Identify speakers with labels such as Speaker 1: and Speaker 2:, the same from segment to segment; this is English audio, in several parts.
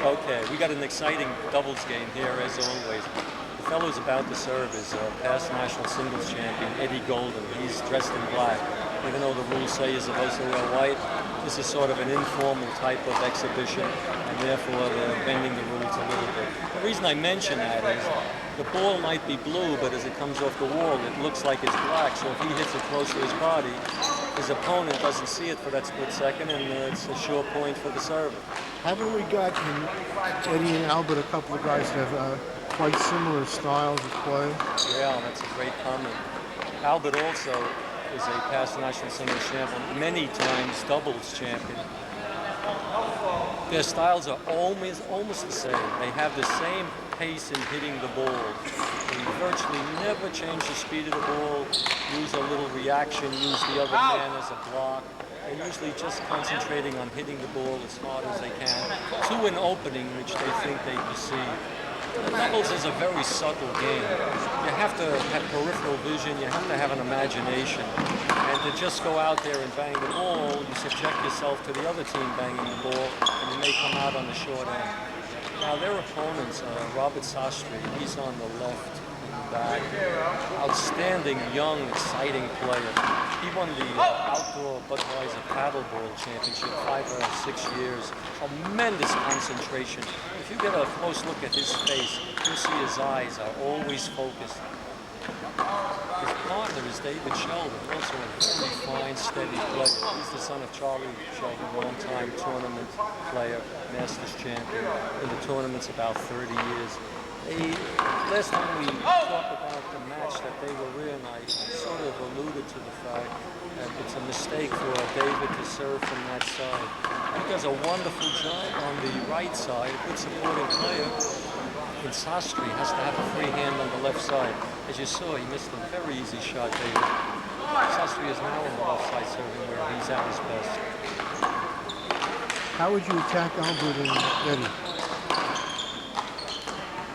Speaker 1: Okay, we got an exciting doubles game here as always. The fellow who's about to serve is past national singles champion Eddie Golden. He's dressed in black. Even though the rules say you're supposed to wear white, this is sort of an informal type of exhibition, and therefore they're bending the rules a little bit. The reason I mention that is the ball might be blue, but as it comes off the wall, it looks like it's black. So if he hits it close to his body, his opponent doesn't see it for that split second, and it's a sure point for the server.
Speaker 2: Haven't we got in Eddie and Albert a couple of guys that have quite similar styles of play?
Speaker 1: Yeah, that's a great comment. Albert also is a past national singles champion, many times doubles champion. Their styles are almost the same. They have the same pace in hitting the ball. They virtually never change the speed of the ball, use a little reaction, use the other man as a block. They're usually just concentrating on hitting the ball as hard as they can to an opening which they think they perceive. Doubles is a very subtle game. You have to have peripheral vision, you have to have an imagination. And to just go out there and bang the ball, you subject yourself to the other team banging the ball, and you may come out on the short end. Now their opponents, Robert Sostre, he's on the left back. Outstanding, young, exciting player. He won the outdoor Budweiser paddleball championship 5 or 6 years. Tremendous concentration. If you get a close look at his face, you'll see his eyes are always focused. His partner is David Sheldon, also a very fine, steady player. He's the son of Charlie Sheldon, long-time tournament player, Masters champion, in the tournaments about 30 years. Last time we talked about the match that they were in, I sort of alluded to the fact that it's a mistake for David to serve from that side. He does a wonderful job on the right side, a good supporting player. And Sostre has to have a free hand on the left side. As you saw, he missed a very easy shot, David. Sostre is now on the left side serving where he's at his best.
Speaker 2: How would you attack Albert and Eddie?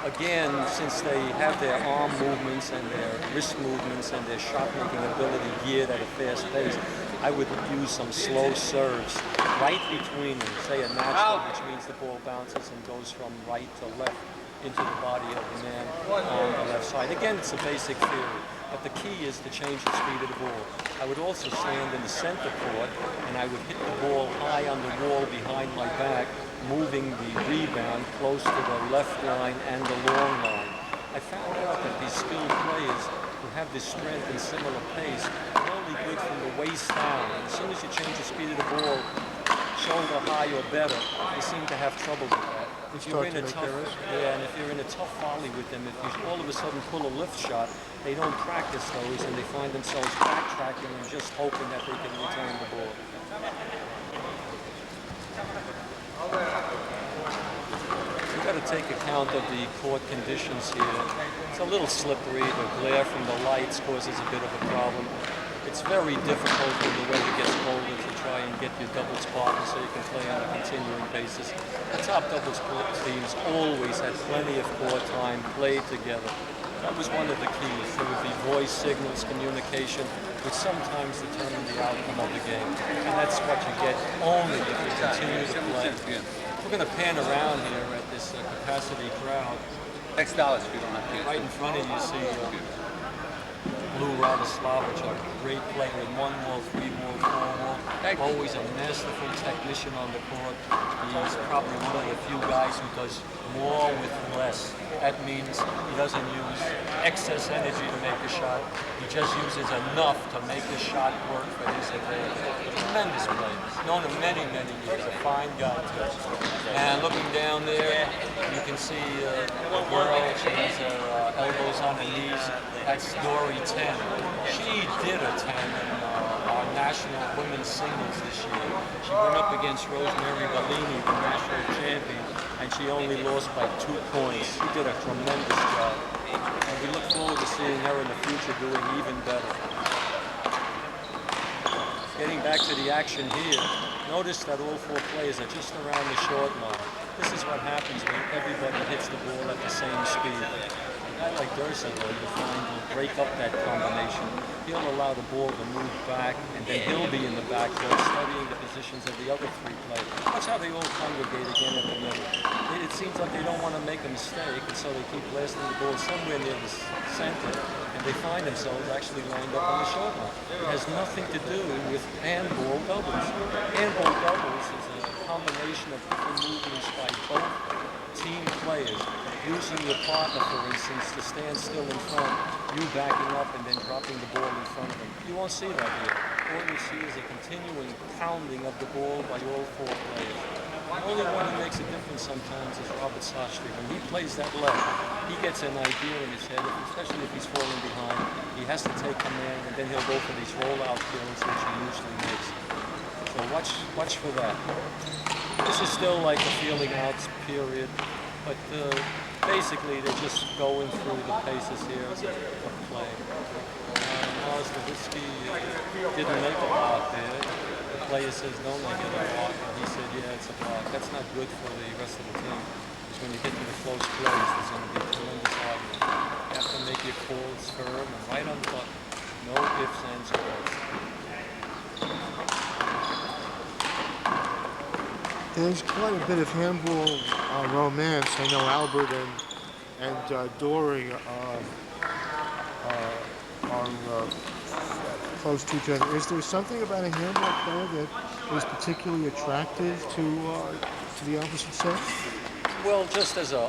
Speaker 1: Again, since they have their arm movements and their wrist movements and their shot-making ability geared at a fast pace, I would use some slow serves right between them, say a natural, which means the ball bounces and goes from right to left into the body of the man on the left side. Again, it's a basic theory, but the key is to change the speed of the ball. I would also stand in the center court, and I would hit the ball high on the wall behind my back, moving the rebound close to the left line and the long line. I found out that these skilled players who have this strength and similar pace are only good from the waist down. And as soon as you change the speed of the ball, shoulder high or better, they seem to have trouble with that. If you're in a tough volley with them, if you all of a sudden pull a lift shot, they don't practice those and they find themselves backtracking and just hoping that they can return the ball. We've got to take account of the court conditions here. It's a little slippery. The glare from the lights causes a bit of a problem. It's very difficult when the weather gets colder to try and get your doubles partner so you can play on a continuing basis. The top doubles teams always had plenty of court time, played together. That was one of the keys. There would be voice signals, communication, which sometimes determine the outcome of the game. And that's what you get only if you continue to play. We're going to pan around here at this capacity crowd.
Speaker 3: $6 if you don't have to.
Speaker 1: Right in front of you see Lou Radoslavich, a great player in 1-wall, 3-wall, 4-wall. Always a masterful technician on the court. He's probably one of the few guys who does more with less. That means he doesn't use excess energy to make a shot. He just uses enough to make the shot work for his advantage. Tremendous player. Known him many, many years. A fine guy, too. And looking down there, you can see a girl. She has her elbows on her knees. That's Dory 10. She did a 10 in our national women's singles this year. She went up against Rosemary Bellini, the national champion, and she only lost by 2 points. She did a tremendous job. And we look forward to seeing her in the future doing even better. Getting back to the action here, notice that all 4 players are just around the short line. This is what happens when everybody hits the ball at the same speed. guy like Durso, though, you find will break up that combination. He'll allow the ball to move back, and then he'll be in the backcourt studying the positions of the other three players. That's how they all congregate again at the middle. It seems like they don't want to make a mistake, and so they keep blasting the ball somewhere near the center, and they find themselves actually lined up on the short line. It has nothing to do with handball doubles. Handball doubles is a combination of different movements by both team players, using your partner, for instance, to stand still in front, you backing up and then dropping the ball in front of them. You won't see that here. All you see is a continuing pounding of the ball by all four players. The only one who makes a difference sometimes is Robert Sostre. When he plays that left, he gets an idea in his head, especially if he's falling behind. He has to take command, and then he'll go for these rollout kills, which he usually makes. So watch for that. This is still like a feeling out period, but basically they're just going through the paces here of play. Maisonet-Marquez didn't make a block there. The player says, don't make it a block, and he said, yeah, it's a block. That's not good for the rest of the team, because when you get to the close plays, there's going to be tremendous argument. You have to make your calls firm and right on the button. No ifs, ands, or buts.
Speaker 2: There's quite a bit of handball romance. I know Albert and Dory are close to each other. Is there something about a handball player that is particularly attractive to the opposite sex?
Speaker 1: Well, just as a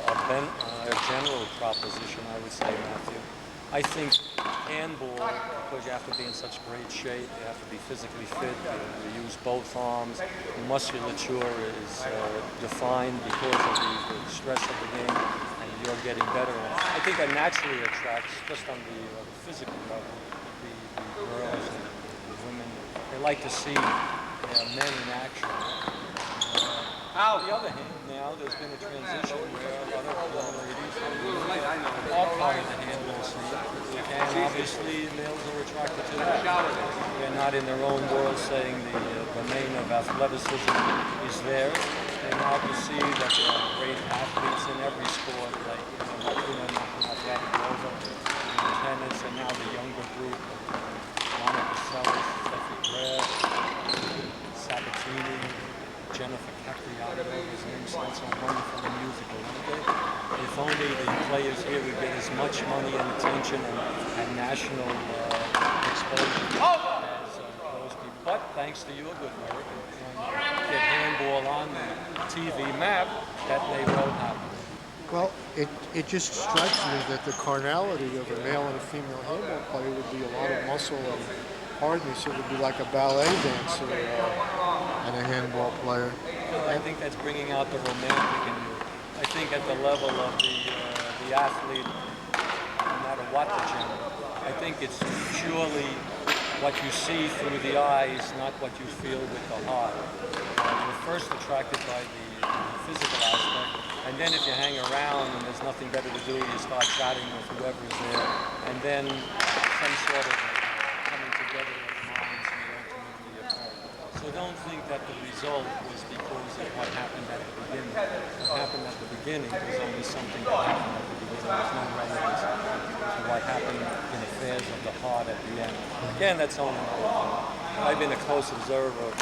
Speaker 1: general proposition, I would say, Matthew, I think handball, because you have to be in such great shape, you have to be physically fit, you use both arms, the musculature is defined because of the stress of the game, and you're getting better. I think that naturally attracts, just on the physical level, the girls and the women. They like to see men in action. On the other hand, now there's been a transition where a lot of young ladies are part of the handball scene, and obviously males are attracted to that. They're not in their own world saying the domain of athleticism is theirs. They now can see that there are great athletes in every sport, like tennis, and now the younger group, Monica Seles, Steffi Graf, Sabatini, Jennifer Capriati, his name sounds so wonderful and musical, don't they? If only the players here would get as much money and attention and national exposure as those people. But thanks to your good work and trying to get handball on the TV map, that may well happen.
Speaker 2: Well, it just strikes me that the carnality of a male and a female handball player would be a lot of muscle and hardness. It would be like a ballet dancer and a handball player.
Speaker 1: I think that's bringing out the romantic in you. I think at the level of the athlete, no matter what the gender, I think it's purely what you see through the eyes, not what you feel with the heart. You're first attracted by the physical aspect, and then if you hang around and there's nothing better to do, you start chatting with whoever's there, and then some sort of coming together of minds may ultimately occur. So don't think that the result was because of what happened at the beginning. What happened at the beginning was only something that happened at the beginning. There's no relevance to what happened in affairs of the heart at the end. Again, that's only my opinion. I've been a close observer of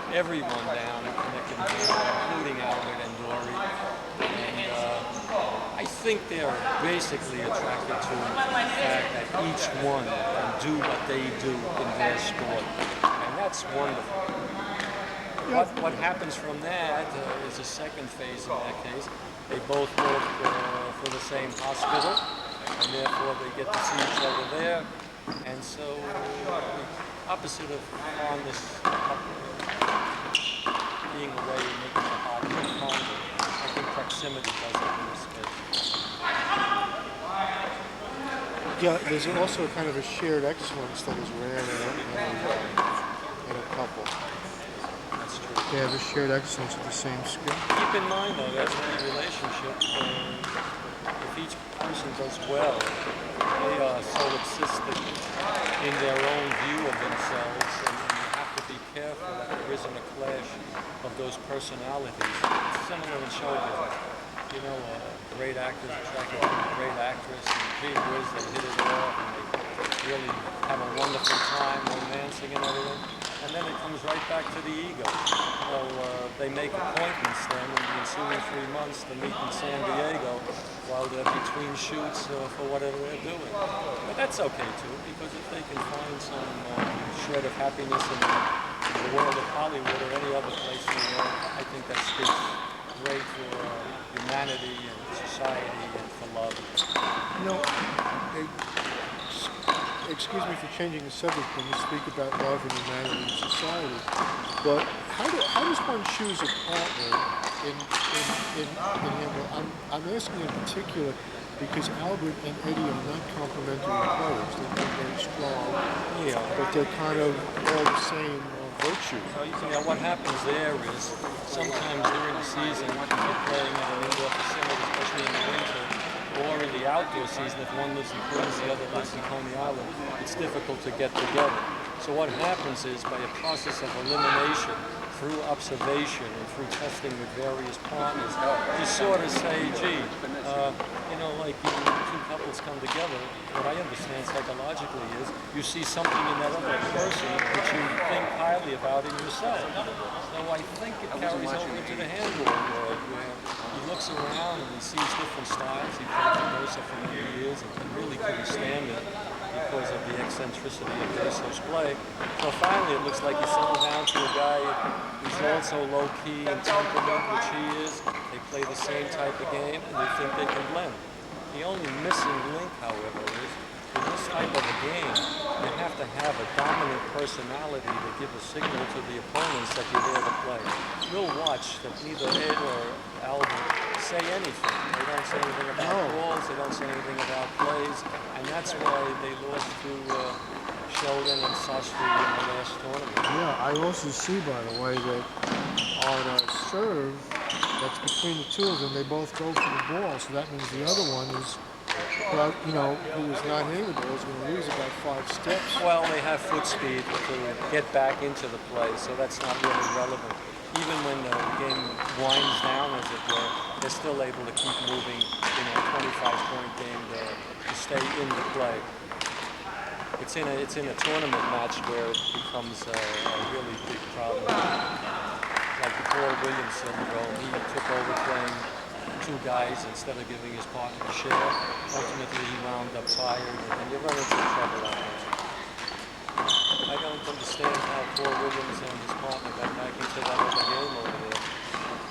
Speaker 1: everyone down connected to me, including Albert and Dory. And I think they're basically attracted to the fact that each one can do what they do in their sport. And that's wonderful. What happens from that is a second phase in that case. They both work for the same hospital, and therefore they get to see each other there. And so the opposite of fondness being away, making the heart more fonder, I think proximity does it in this case.
Speaker 2: Yeah, there's also kind of a shared excellence that is rare in a couple.
Speaker 1: That's true.
Speaker 2: They have a shared excellence with the same skill.
Speaker 1: Keep in mind, though, that's any relationship. If each person does well, they are so insistent in their own view of themselves, and you have to be careful that there isn't a clash of those personalities. It's similar in show business. you know, a great actor's attracted to a great actress, and gee whiz, they hit it off, and they really have a wonderful time romancing and everything. And then it comes right back to the ego. Well, they make appointments then in the ensuing 3 months to meet in San Diego while they're between shoots for whatever they're doing. But that's okay too, because if they can find some shred of happiness in the world of Hollywood or any other place in the world, I think that speaks great for humanity and society and for love.
Speaker 2: You know, excuse me for changing the subject when you speak about love and humanity and society, but how does one choose a partner in Handball? I'm asking in particular because Albert and Eddie are not complementary players. They're not very strong,
Speaker 1: Yeah.
Speaker 2: but they're kind of all the same virtue.
Speaker 1: So, yeah, what happens there is sometimes during the season, if you're playing at an indoor facility, especially in the winter, or in the outdoor season, if one lives in Queens, the other lives in Coney Island, it's difficult to get together. So what happens is, by a process of elimination, through observation and through testing with various partners, you sort of say, gee, you know, like two couples come together, what I understand psychologically is you see something in that other person which you think highly about in yourself. So I think it carries over into the handball world where he looks around and he sees different styles. He played for Durso for many years and really couldn't stand it because of the eccentricity of Durso's play. So finally it looks like he settled down to a guy who's also low-key in temperament, which he is. They play the same type of game and they think they can blend. The only missing link, however, is in this type of a game, you have to have a dominant personality to give a signal to the opponents that you're there to play. You'll watch that neither Ed or Albert say anything. They don't say anything about balls, they don't say anything about plays, and that's why they lost to Sheldon and Sostre in the last tournament.
Speaker 2: Yeah, I also see, by the way, that on a serve, that's between the two of them, they both go for the ball, so that means the other one is, well, you know, who is not hitting the ball is going to lose about 5 steps.
Speaker 1: Well, they have foot speed to get back into the play, so that's not really relevant. Even when the game winds down, as it were, they're still able to keep moving in a 25-point game to stay in the play. It's in a tournament match where it becomes a really big problem. Like the Paul Williams syndrome, he took over playing 2 guys instead of giving his partner a share. Ultimately, he wound up tired, and you run into trouble like that. I don't understand how Paul Williams and his partner got back into that other game over there.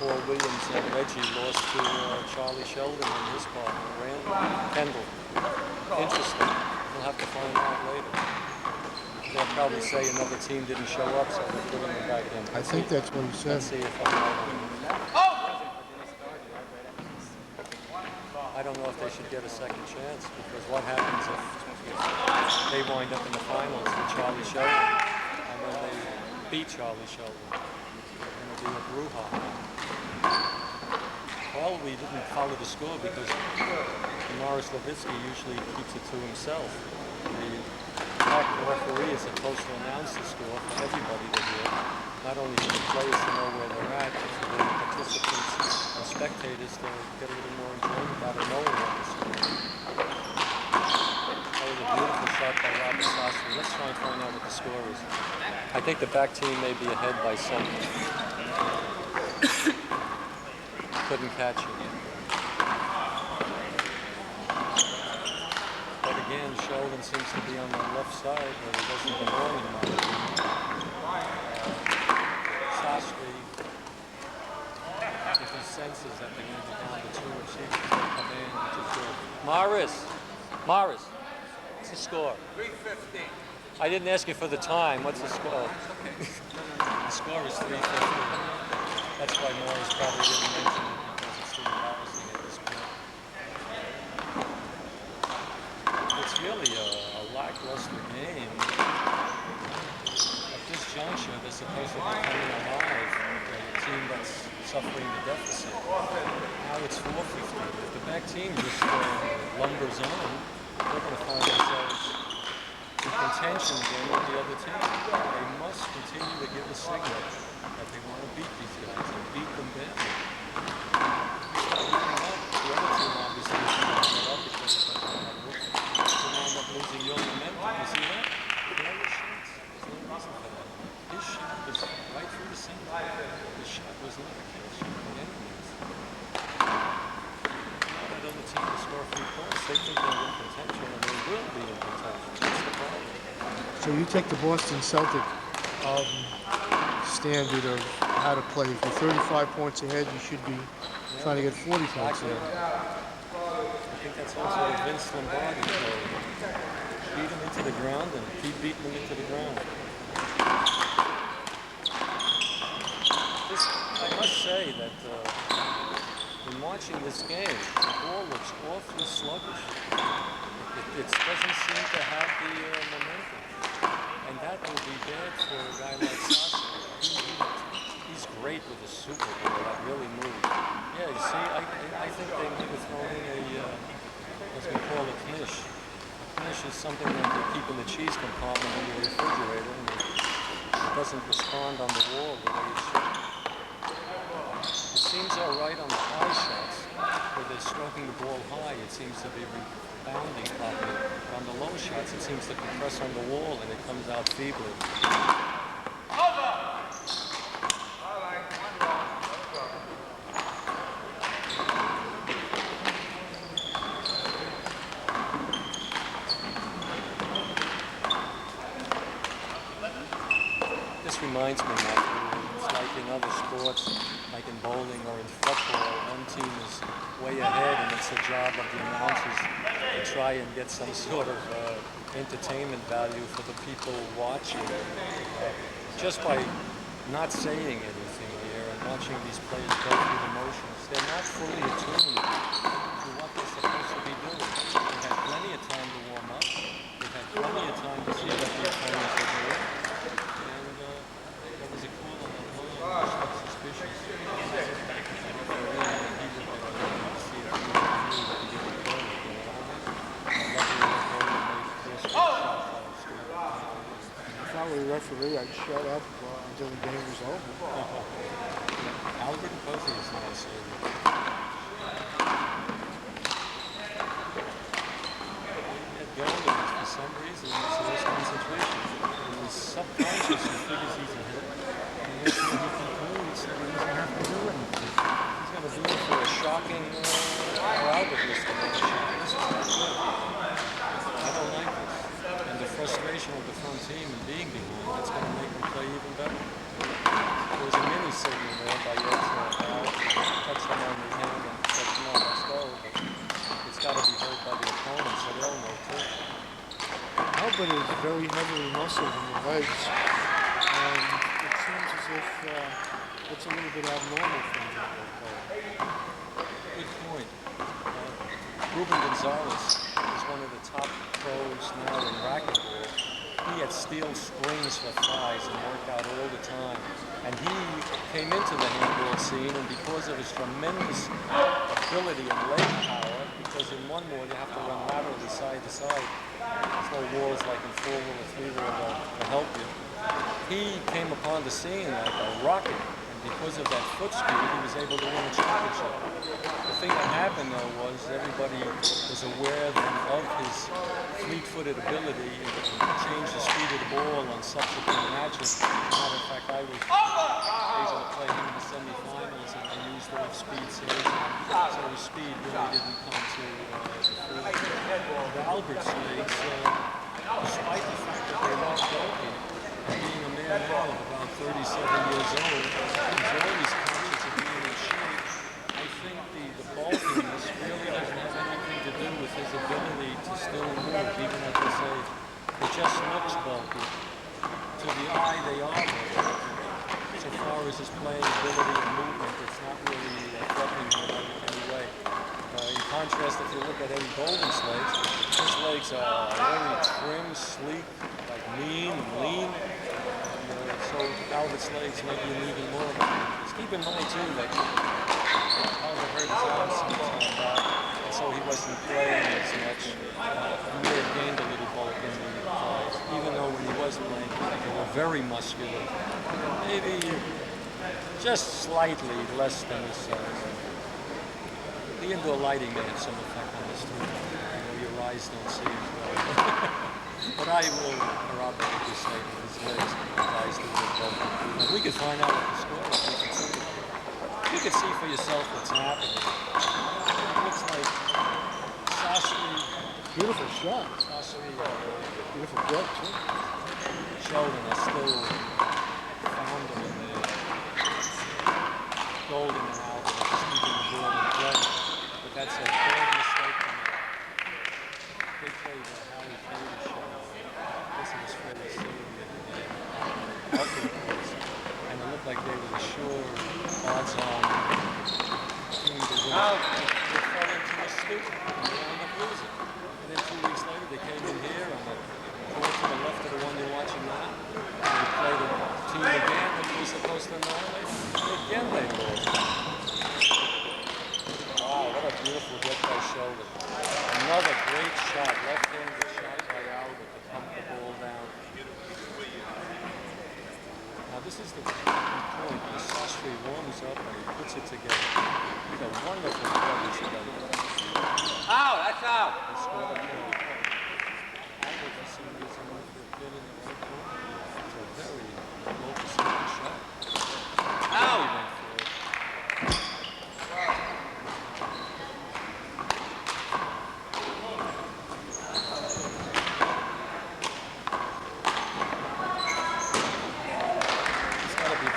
Speaker 1: Paul Williams and Reggie lost to Charlie Sheldon and his partner, Kendall. Interesting. We'll have to find out later. They'll probably say another team didn't show up, so they're putting them back in.
Speaker 2: I think that's what he said.
Speaker 1: Let's see if I'm right on that. I don't know if they should get a second chance, because what happens if they wind up in the finals with Charlie Sheldon, and then they beat Charlie Sheldon? It'll be a brouhaha. Well, we didn't follow the score because Morris Levitsky usually keeps it to himself. The referee is supposed to announce the score for everybody to hear, not only for the players to know where they're at, but for the participants and spectators to get a little more enjoyment out of knowing what the score is. That was a beautiful shot by Robert Sostre. Let's try and find out what the score is. I think the back team may be ahead by something. Couldn't catch it. But again, Sheldon seems to be on the left side where he doesn't belong in my opinion. Sostre, if he senses that they're going to be down to 2 receivers, he'll come in to score. Morris, what's the score?
Speaker 3: 3:15.
Speaker 1: I didn't ask you for the time. What's the score? The score is 3:15. That's why Morris probably didn't mention it, because it's too embarrassing at this point. It's really a lackluster game. At this juncture, they're supposed to be coming alive, the team that's suffering the deficit. Now it's 4:15. If the back team just lumbers on, they're going to find themselves in contention again with the other team. They must continue to give a signal that they want to beat these guys and beat them badly. Stop looking up.
Speaker 2: So you take the Boston Celtic standard of how to play. If you're 35 points ahead, you should be trying to get 40 points ahead.
Speaker 1: I think that's also the Vince Lombardi play. Beat him into the ground and keep beating him into the ground. I must say that in watching this game, the ball looks awfully sluggish. It doesn't seem to have the momentum. And that will be bad for a guy like Sostre. He's great with a super ball that really moves. Yeah, you see, I think they might have thrown in as we call a knish. A knish is something that they keep in the cheese compartment in the refrigerator, and it doesn't respond on the wall the way it should. It seems all right on the high shots, where they're stroking the ball high, it seems to be rebounding properly. But on the low shots, it seems to compress on the wall, and it comes out feebly. Reminds me, Michael, it's like in other sports, like in bowling or in football, one team is way ahead and it's the job of the announcers to try and get some sort of entertainment value for the people watching. Just by not saying anything here and watching these players go through the motions, they're not fully attuned to what they're supposed to be doing. They had plenty of time to warm up. They had plenty of time to see what the opponents were doing.
Speaker 2: If I were a referee, I'd shut up until the game was over.
Speaker 1: Albert Posey is nice. Golden, for some reason, he's lost concentration. In his subconscious, he figures he's a hit. And that's what he can do. He said he doesn't have to do anything. He's going to do it for a shocking Albert list to make a shot. This is not good. I don't like this. And the frustration of the front team and being behind, that's going to make them play even better. There was a mini signal there by Al. Touched them on the hand and said, come on, let's go. But it's got to be heard by the opponent, so they'll know too.
Speaker 2: Albert is very heavily muscled in the legs, and it seems as if it's a little bit abnormal for him.
Speaker 1: Good point. Ruben Gonzalez is one of the top pros now in racquetball. He had steel springs for thighs and worked out all the time. And he came into the handball scene, and because of his tremendous ability and leg power, because in one wall you have to run laterally side to side. There's no walls like in four-wheel or three-wheel to help you. He came upon the scene like a rocket. Because of that foot speed, he was able to win a championship. The thing that happened, though, was everybody was aware then of his fleet-footed ability and change the speed of the ball on subsequent matches. As a matter of fact, I was able to play him in the semifinals, and I used off-speed series. So his speed really didn't come to the fore. The Albert Slates, despite the fact that they're not bulky, being a man now of about 37 years old, he's always conscious of being in shape. I think the bulkiness really doesn't have anything to do with his ability to still move, even as I say, it just looks bulky. To the eye, they are bulky. So far as his playing ability and movement, it's not really threatening him in any way. In contrast, if you look at Eddie Golden's legs, his legs are very trim, sleek, like mean and lean. So Albert's legs may be even more of a weakness. Keep in mind too that Albert hurt his arm some time back, and so he wasn't playing as much. He may have gained a little bulk in the thighs, even though when he was playing, they were very muscular. Maybe just slightly less than his size. The indoor lighting may have some effect on this too. Your eyes don't see as well. But I will corroborate this statement. His legs rise to the bulky. We could find out what the score is. You could see for yourself what's happening. It looks like Sostre.
Speaker 2: Beautiful shot.
Speaker 1: Sostre.
Speaker 2: Beautiful block, too.
Speaker 1: Sheldon are still foundering there. Golden and Albert are just keeping the ball in play. But that's a bad mistake from them. They played Howie Kadish, this is Freddie Sylvia, and it looked like they were the sure odds-on team to win. They fell into a stupid and they wound up losing. And then 2 weeks later they came in here on the court to the left of the one you're watching now. And they played a team again that we were supposed to annihilate. Again they lost. Wow, what a beautiful hit by Sheldon. Another great shot, left-handed shot by Albert to pump the ball down. Now this is the point where Sostre warms up and he puts it together. He's a wonderful play together.
Speaker 3: Out, that's out.
Speaker 1: They scored a point. Albert just seemed to get for a pin in the right corner. It's a very low-percentage shot.
Speaker 3: Out.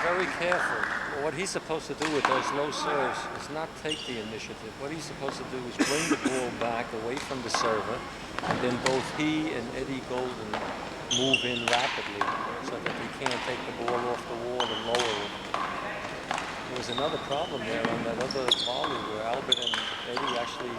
Speaker 1: Very careful. What he's supposed to do with those low serves is not take the initiative. What he's supposed to do is bring the ball back away from the server, and then both he and Eddie Golden move in rapidly so that he can't take the ball off the wall and lower it. There was another problem there on that other volley where Albert and Eddie actually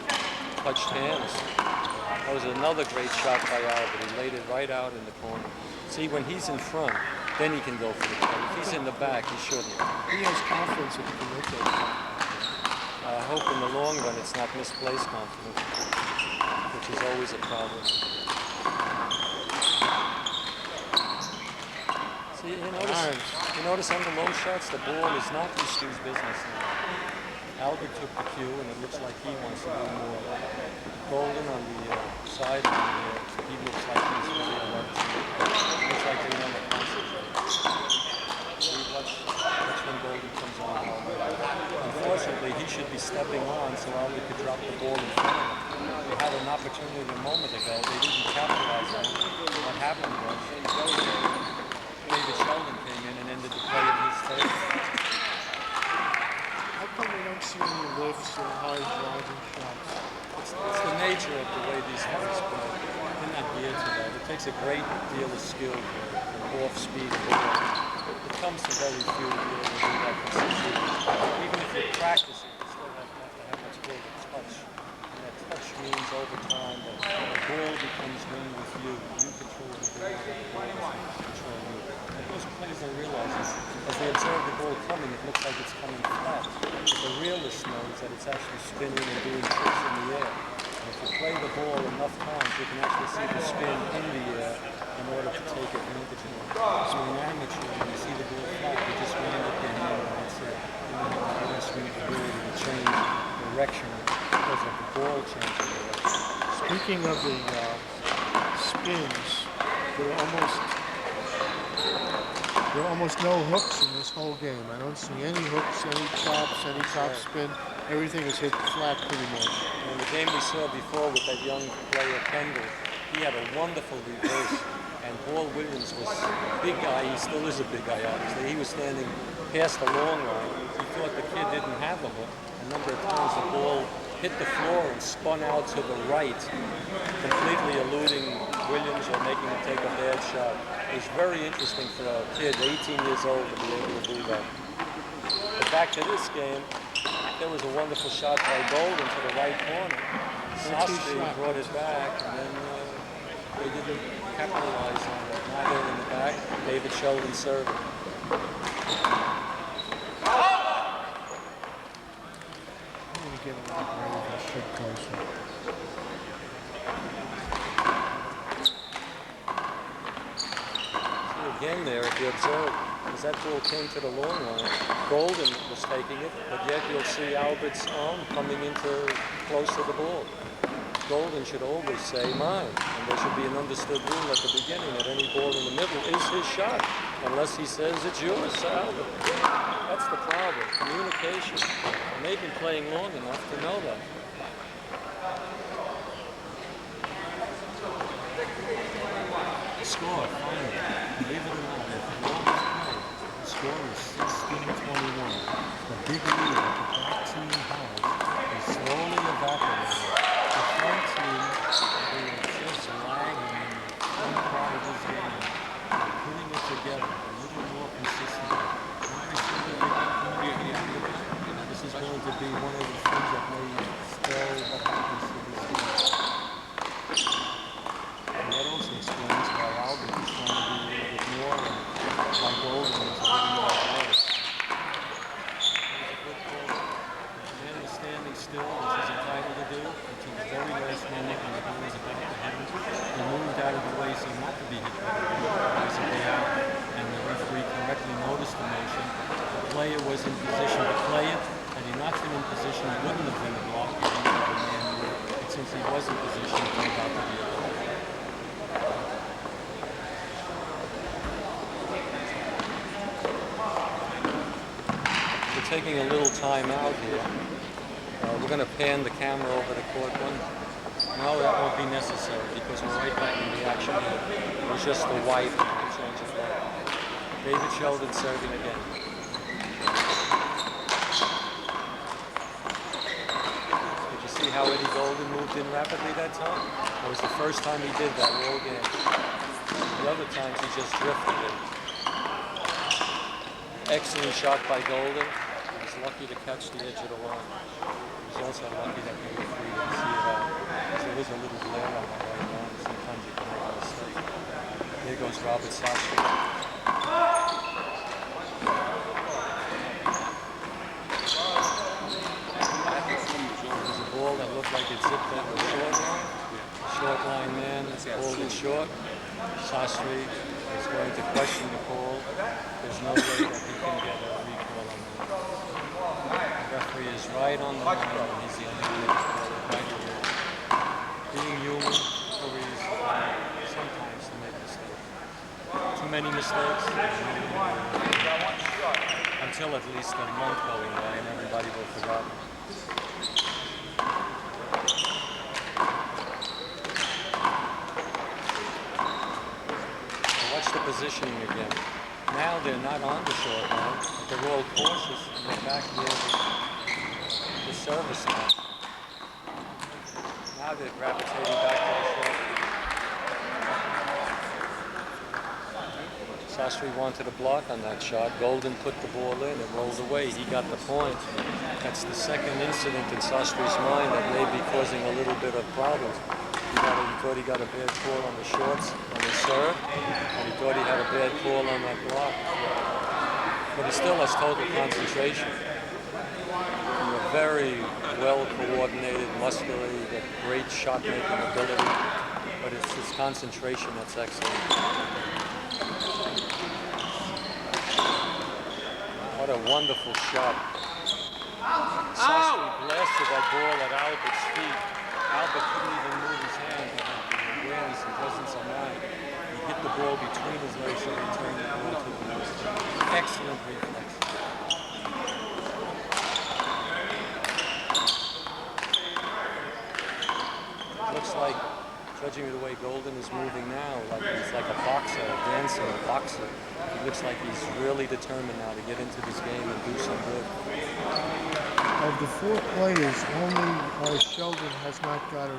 Speaker 1: touched hands. That was another great shot by Albert. He laid it right out in the corner. See, when he's in front, then he can go for the play. If he's in the back, he shouldn't.
Speaker 2: He has confidence that he can make that.
Speaker 1: I hope in the long run it's not misplaced confidence, which is always a problem. See, you notice on the low shots, the ball is not Stu's business now. Albert took the cue, and it looks like he wants to do more. Golden on the sideline here, he looks like he's really alert. Looks like they want to concentrate. Watch when Golden comes on. Unfortunately, he should be stepping on so Albert could drop the ball in front of him. They had an opportunity a moment ago. They didn't capitalize on it. What happened was David Sheldon came in and ended the play in his favor.
Speaker 2: How come we don't see any lifts or high driving shots?
Speaker 1: It's the nature of the way these guys play. They're not geared to that. It takes a great deal of skill for off-speed ball. It comes to very few to be able to do that consistently. Even if you practice it, you still have to have what's called a touch. And that touch means over time that the ball becomes one with you. You control the ball, the ball doesn't control you. And most players don't realize this. As they observe the ball coming, it looks like it's coming flat. But the realist knows that it's actually spinning and doing tricks in the air. And if you play the ball enough times, you can actually see the spin in the air in order to take advantage of it. So an amateur, when you see the ball flat, you just wind up your hand and that's it. You don't have any swing ability to change direction because of the ball changing direction.
Speaker 2: Speaking of the spins, there are almost no hooks in this whole game. I don't see any hooks, any chops, any top spin. Everything is hit flat pretty much.
Speaker 1: In the game we saw before with that young player Kendall, he had a wonderful reverse. And Paul Williams was a big guy. He still is a big guy, obviously. He was standing past the long line. He thought the kid didn't have a hook. A number of times the ball hit the floor and spun out to the right, completely eluding Williams or making him take a bad shot. It was very interesting for a kid, 18 years old, to be able to do that. But back to this game, there was a wonderful shot by Golden to the right corner. Sostre brought it back, and then they didn't capitalize on it. Neither in the back, David Sheldon serving.
Speaker 2: I'm going to get a little ready to shoot closer.
Speaker 1: See again there, if you observe, as that ball came to the long line, Golden was taking it, but yet you'll see Albert's arm coming into close to the ball. Golden should always say mine, and there should be an understood rule at the beginning that any ball in the middle is his shot, unless he says it's yours, Albert. That's the problem, communication. And they've been playing long enough to know that. score, finally. Believe it or not, after all this play, the score is 16-21. The big lead that the back team has is slowly evaporating. The front team, who are just lagging in the front part of this game, are putting it together a little more consistently. Very similar to this is going to be one of the things that may spell what happens to this game. And that also explains why Albert is trying to do a little bit more and why Golden is a little more away. There's a good call. The man was standing still, as he's entitled to do, until the very last minute when the ball was about to hit him. He moved out of the way so not to be hit by the ball. As he did, and the referee correctly noticed the motion. The player was in position to play it. Had he not been in position, he wouldn't have been a block. But since he was in position, it turned out to be a block. We're taking a little time out here. We're going to pan the camera over the court one. No, that won't be necessary because we're right back in the action here. It was just the white change of play. David Sheldon serving again. Did you see how Eddie Golden moved in rapidly that time? It was the first time he did that all game. The other times he just drifted it. Excellent shot by Golden. He was lucky to catch the edge of the line. He was also lucky that the referee didn't see it out. There is a little glare on the right line. Sometimes you can make a mistake. There goes Robert Sostre. There's a ball that looked like it zipped at the short line. Short line man, ball is short. Sostre is going to question the call. There's no way that he can get a recall on that. The referee is right on the line, and he's the only one that's called it right here. Being human, referees sometimes to make mistakes. Too many mistakes. Until at least a month going by, and everybody will forget. Watch the positioning again. Now they're not on the short line, but they're all cautious and they're back near the service line. Now they're gravitating back to the short line. Sostre wanted a block on that shot. Golden put the ball in, it rolled away. He got the point. That's the second incident in Sostre's mind that may be causing a little bit of problems. He thought he got a bad call on the shorts, on the serve, and he thought he had a bad call on that block. But he still has total concentration. You're very well coordinated, muscular, you got great shot making ability, but it's his concentration that's excellent. What a wonderful shot. Sostre blasted that ball at Albert's feet. Albert couldn't even move his hand to have the awareness and presence of mind. He hit the ball between his legs and returned the ball to the nose. Excellent reflex. Looks like, judging the way Golden is moving now, like he's like a boxer, a dancer, a boxer. He looks like he's really determined now to get into this game and do some good.
Speaker 2: Of the four players, only Sheldon has not got a